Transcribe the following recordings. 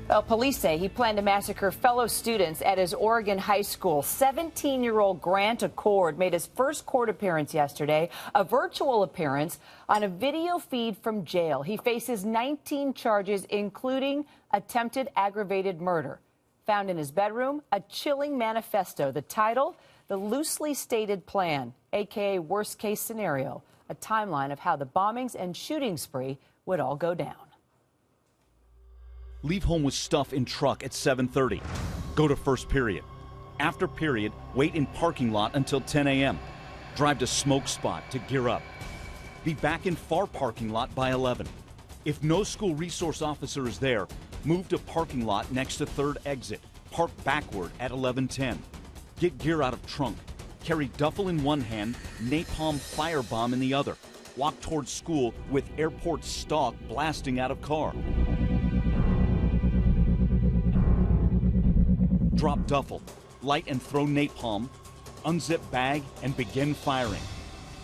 Well, police say he planned to massacre fellow students at his Oregon high school. 17-year-old Grant Accord made his first court appearance yesterday, a virtual appearance on a video feed from jail. He faces 19 charges, including attempted aggravated murder. Found in his bedroom, a chilling manifesto. The title, The Loosely Stated Plan, a.k.a. worst case scenario, a timeline of how the bombings and shooting spree would all go down. Leave home with stuff in truck at 7:30. Go to first period. After period, wait in parking lot until 10 a.m. Drive to smoke spot to gear up. Be back in far parking lot by 11. If no school resource officer is there, move to parking lot next to third exit. Park backward at 11:10. Get gear out of trunk. Carry duffel in one hand, napalm firebomb in the other. Walk towards school with airport stock blasting out of car. Drop duffel, light and throw napalm, unzip bag, and begin firing.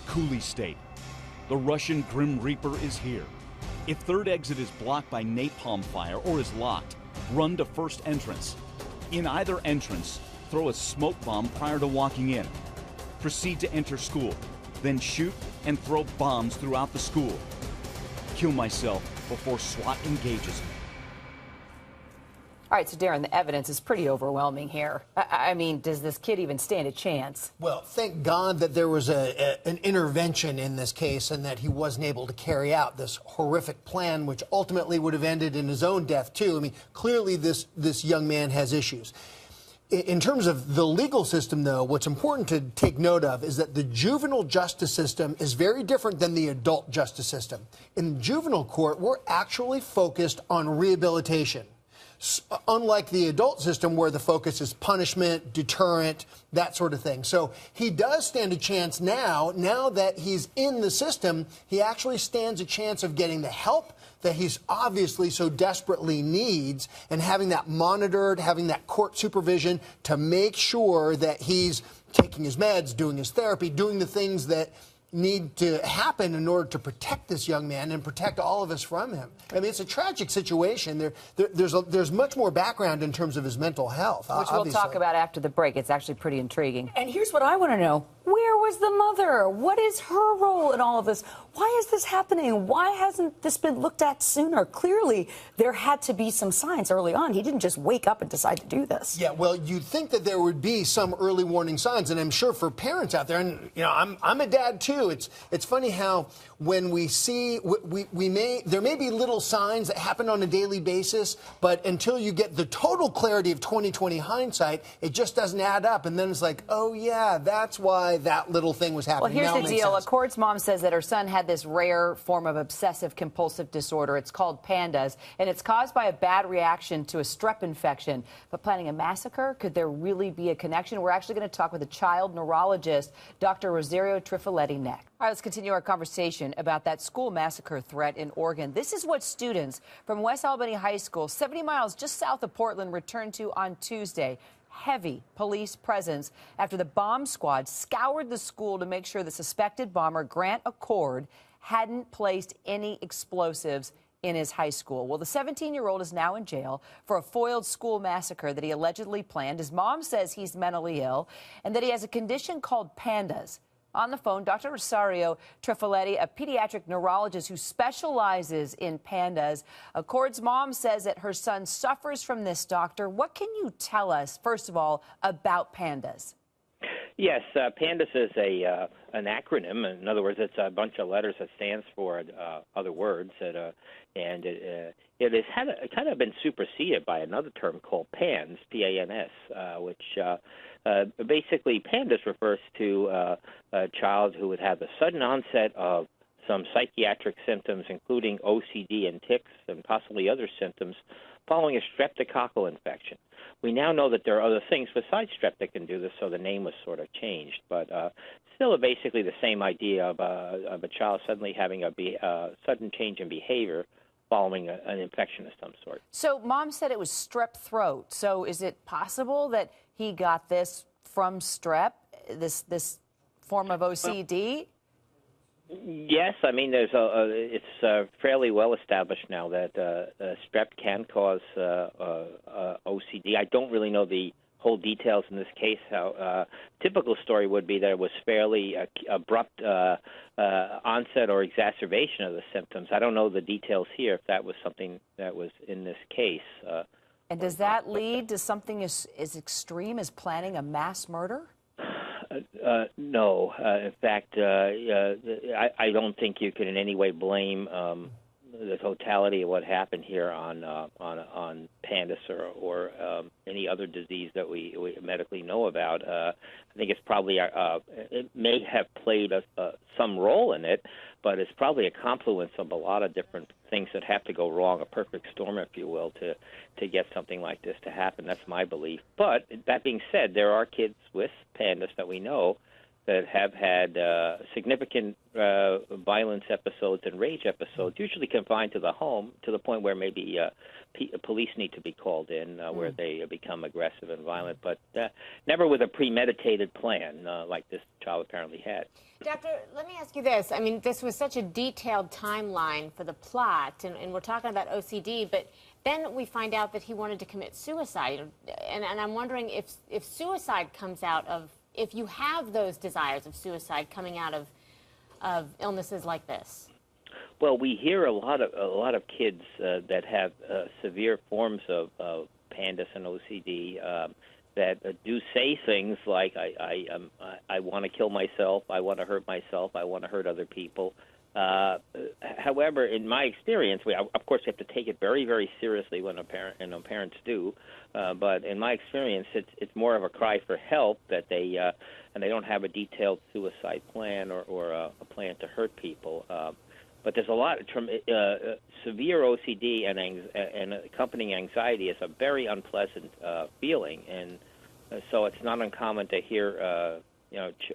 Coolie State. The Russian Grim Reaper is here. If third exit is blocked by napalm fire or is locked, run to first entrance. In either entrance, throw a smoke bomb prior to walking in. Proceed to enter school, then shoot and throw bombs throughout the school. Kill myself before SWAT engages me. All right, so Darren, the evidence is pretty overwhelming here. I mean, does this kid even stand a chance? Well, thank God that there was an intervention in this case and that he wasn't able to carry out this horrific plan, which ultimately would have ended in his own death, too. I mean, clearly this young man has issues. In terms of the legal system, though, what's important to take note of is that the juvenile justice system is very different than the adult justice system. In juvenile court, we're actually focused on rehabilitation. Unlike the adult system where the focus is punishment, deterrent, that sort of thing. So he does stand a chance now that he's in the system, he actually stands a chance of getting the help that he's obviously so desperately needs and having that monitored, having that court supervision to make sure that he's taking his meds, doing his therapy, doing the things that need to happen in order to protect this young man and protect all of us from him. I mean, it's a tragic situation. There's much more background in terms of his mental health. Which obviously. we'll talk about after the break. It's actually pretty intriguing. And here's what I want to know. Where was the mother? What is her role in all of this? Why is this happening? Why hasn't this been looked at sooner? Clearly, there had to be some signs early on. He didn't just wake up and decide to do this. Yeah, well, you'd think that there would be some early warning signs, and I'm sure for parents out there, and you know, I'm a dad too. It's funny how when we see there may be little signs that happen on a daily basis, but until you get the total clarity of 20/20 hindsight, it just doesn't add up, and then it's like, oh yeah, that's why that little thing was happening. Well, here's now the deal. Accord's mom says that her son had this rare form of obsessive compulsive disorder. It's called Pandas, and it's caused by a bad reaction to a strep infection. But planning a massacre, could there really be a connection? We're actually going to talk with a child neurologist, Dr. Rosario Trifoletti, next. All right, let's continue our conversation about that school massacre threat in Oregon. This is what students from West Albany High School, 70 miles just south of Portland, returned to on Tuesday. Heavy police presence after the bomb squad scoured the school to make sure the suspected bomber, Grant Accord, hadn't placed any explosives in his high school. Well, the 17-year-old is now in jail for a foiled school massacre that he allegedly planned. His mom says he's mentally ill and that he has a condition called Pandas. On the phone, Dr. Rosario Trifoletti, a pediatric neurologist who specializes in pandas. Accord's mom says that her son suffers from this, doctor. What can you tell us, first of all, about pandas? Yes, Pandas is an acronym. In other words, it's a bunch of letters that stands for other words, and it has kind of been superseded by another term called PANS, P-A-N-S, which basically Pandas refers to a child who would have a sudden onset of some psychiatric symptoms, including OCD and tics and possibly other symptoms, following a streptococcal infection. We now know that there are other things besides strep that can do this, so the name was sort of changed. But still basically the same idea of a child suddenly having a sudden change in behavior following an infection of some sort. So mom said it was strep throat. So is it possible that he got this from strep, this form of OCD? Yes, I mean it's fairly well established now that strep can cause OCD. I don't really know the whole details in this case. How typical story would be that it was fairly abrupt onset or exacerbation of the symptoms. I don't know the details here if that was something that was in this case. And does that lead to something as extreme as planning a mass murder? No. In fact, I don't think you could in any way blame the totality of what happened here on Pandas or any other disease that we medically know about. I think it's probably it may have played some role in it, but it's probably a confluence of a lot of different things that have to go wrong, a perfect storm, if you will, to get something like this to happen. That's my belief. But that being said, there are kids with Pandas that we know that have had significant violence episodes and rage episodes, usually confined to the home, to the point where maybe police need to be called in, where they become aggressive and violent, but never with a premeditated plan like this child apparently had. Doctor, let me ask you this. I mean, this was such a detailed timeline for the plot, and we're talking about OCD, but then we find out that he wanted to commit suicide. And I'm wondering if suicide comes out of, if you have those desires of suicide coming out of illnesses like this. Well, we hear a lot of kids that have severe forms of Pandas and OCD that do say things like, I want to kill myself, I want to hurt myself, I want to hurt other people. However, in my experience, of course, we have to take it very, very seriously when parents do. But in my experience, it's more of a cry for help that they and they don't have a detailed suicide plan or a plan to hurt people. But there's a lot of severe OCD and accompanying anxiety is a very unpleasant feeling, and so it's not uncommon to hear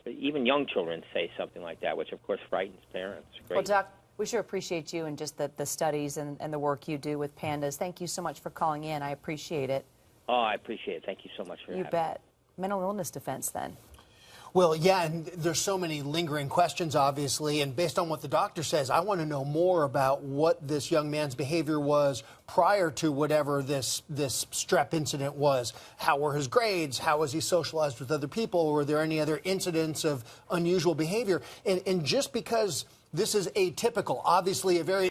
even young children say something like that, which of course frightens parents. Well, Doc, we sure appreciate you and just the studies and the work you do with Pandas. Thank you so much for calling in. I appreciate it. Oh, I appreciate it. Thank you so much for having me. You bet. Mental illness defense, then. Well, yeah, and there's so many lingering questions, obviously, and based on what the doctor says, I want to know more about what this young man's behavior was prior to whatever this strep incident was. How were his grades? How was he socialized with other people? Were there any other incidents of unusual behavior? And just because this is atypical, obviously a very